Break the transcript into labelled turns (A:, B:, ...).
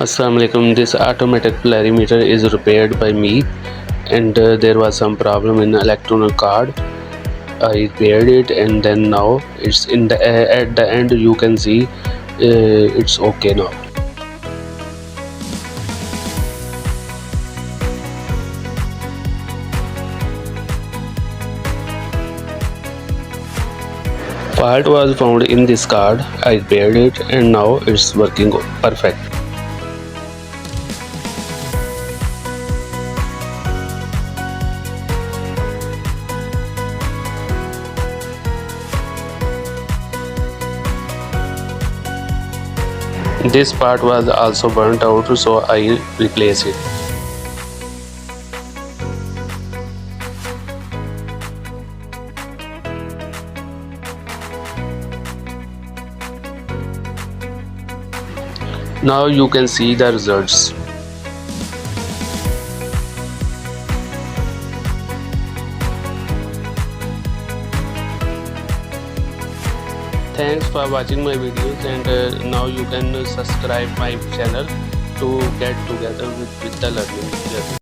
A: Assalamu alaikum. This automatic polarimeter is repaired by me, and there was some problem in the electronic card. I repaired it, and then now it's in the at the end you can see it's okay now. Fault was found in this card. I repaired it, and now it's working perfect. This part was also burnt out, so I replaced it. Now you can see the results. Thanks for watching my videos, and now you can subscribe my channel to get together with the learning journey.